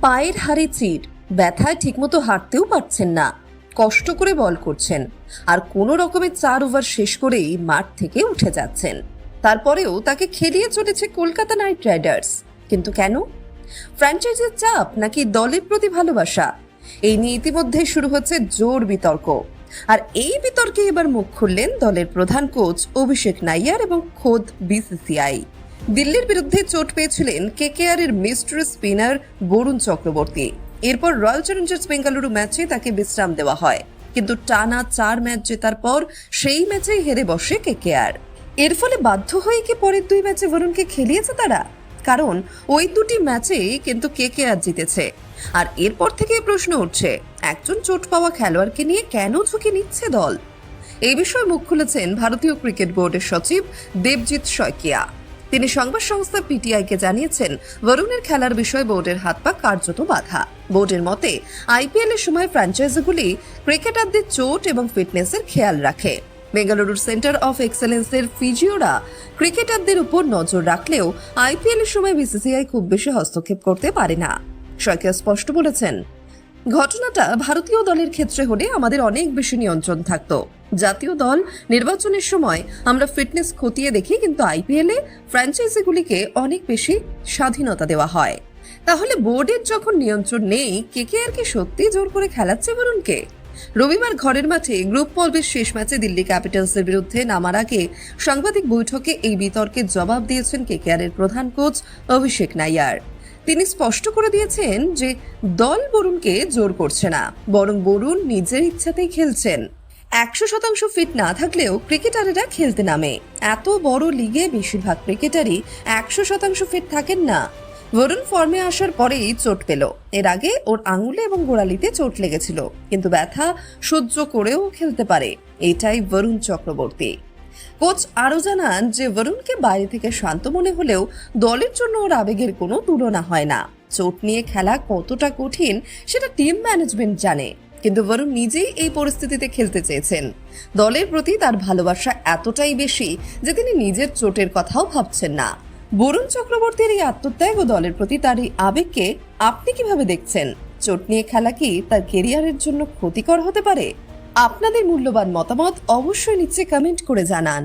পায়ের হাড়ে চির, ব্যথায় ঠিকমতো হাঁটতেও পারছেন না, কষ্ট করে বল করছেন আর কোনো রকমের 4 ওভার শেষ করেই মাঠ থেকে উঠে যাচ্ছেন। তারপরেও তাকে খেলিয়ে চলেছে কলকাতা নাইট রাইডার্স। কিন্তু কেন? ফ্র্যাঞ্চাইজির চাপ নাকি দলের প্রতি ভালোবাসা? এই নিয়ে ইতিমধ্যে শুরু হচ্ছে জোর বিতর্ক। আর এই বিতর্কে এবার মুখ খুললেন দলের প্রধান কোচ অভিষেক নাইয়ার এবং খোদ বিসিসিআই। দিল্লির বিরুদ্ধে চোট পেয়েছিলেন কেকেআর এর মিস্ট্রি স্পিনার বরুণ চক্রবর্তী। এরপর রয়্যাল চ্যালেঞ্জার্স বেঙ্গালুরু ম্যাচে তাকে বিশ্রাম দেওয়া হয়, কিন্তু টানা 4 ম্যাচ জেতার পর সেই ম্যাচেই হেরে বসে কেকেআর। এর ফলে বাধ্য হয়ে কি পরের 2 ম্যাচে বরুণকে খেলিয়েছে তারা? কারণ ওই 2টি ম্যাচেই কিন্তু কেকেআর জিতেছে। আর এরপর থেকে প্রশ্ন উঠছে, একজন চোট পাওয়া খেলোয়াড়কে নিয়ে কেন ঝুঁকি নিচ্ছে দল? এই বিষয়ে মুখ খুলেছেন ভারতীয় ক্রিকেট বোর্ডের সচিব দেবজিৎ শইকিয়া। তিনি সংবাদ সংস্থা পিটিআইকে জানিয়েছেন, বরুণের খেলার বিষয়ে বোর্ডের হাত পা কার্যত বাঁধা। বোর্ডের মতে আইপিএল এর সময় ফ্র্যাঞ্চাইজিগুলি ক্রিকেটারদের চোট এবং ফিটনেসের খেয়াল রাখে। বেঙ্গালুরুর সেন্টার অফ এক্সেলেন্সের ফিজিওরা ক্রিকেটারদের উপর নজর রাখলেও আইপিএল এর সময় বিসিসিআই খুব বেশি হস্তক্ষেপ করতে পারে না। শইকিয়া স্পষ্ট বলেছেন, ঘটনাটা ভারতীয় দলের ক্ষেত্রে হলে আমাদের অনেক বেশি নিয়ন্ত্রণ থাকতো। জাতীয় দল নির্বাচনের সময় আমরা ফিটনেস খতিয়ে দেখি, কিন্তু আইপিএল এ ফ্র্যাঞ্চাইজিগুলিকে অনেক বেশি স্বাধীনতা দেওয়া হয়। তাহলে বোর্ডের যখন নিয়ন্ত্রণ নেই, কেকেআর কি সত্যি জোর করে খেলাচ্ছে বরুণকে? রবিবার ঘরের মাঠে গ্রুপ পর্বের শেষ ম্যাচে দিল্লি ক্যাপিটালসের বিরুদ্ধে নামার আগে সাংবাদিক বৈঠকে এই বিতর্কের জবাব দিয়েছেন কেকেআর এর প্রধান কোচ অভিষেক নাইয়ার। তিনি স্পষ্ট করে দিয়েছেন যে দল বরুণকে জোর করছে না, বরং বরুণ নিজের ইচ্ছাতেই খেলছেন। 100% ফিট না থাকলেও ক্রিকেটারেরা খেলতে নামে। এত বড় লিগে বেশিরভাগ ক্রিকেটারই 100% ফিট থাকেন না। বরুণ ফর্মে আসার পরেই চোট পেল। এর আগে ওর আঙুলে এবং গোড়ালিতে চোট লেগেছিল, কিন্তু ব্যথা সহ্য করেও খেলতে পারে। এটাই বরুণ চক্রবর্তী। কোচ আরও জানান যে বরুণকে বাইরে থেকে শান্ত মনে হলেও দলের জন্য ওর আবেগের কোনো তুলনা হয় না। চোট নিয়ে খেলা কতটা কঠিন সেটা টিম ম্যানেজমেন্ট জানে, কিন্তু বরুণ নিজেই এই পরিস্থিতিতে খেলতে চেয়েছেন। দলের প্রতি তার ভালোবাসা এতটাই বেশি যে তিনি নিজের চোটের কথাও ভাবছেন না। বরুণ চক্রবর্তীর এই আত্মত্যাগ ও দলের প্রতি তার এই আবেগকে আপনি কিভাবে দেখছেন? চোট নিয়ে খেলা কি তার কেরিয়ারের জন্য ক্ষতিকর হতে পারে? আপনাদের মূল্যবান মতামত অবশ্যই নিচে কমেন্ট করে জানান।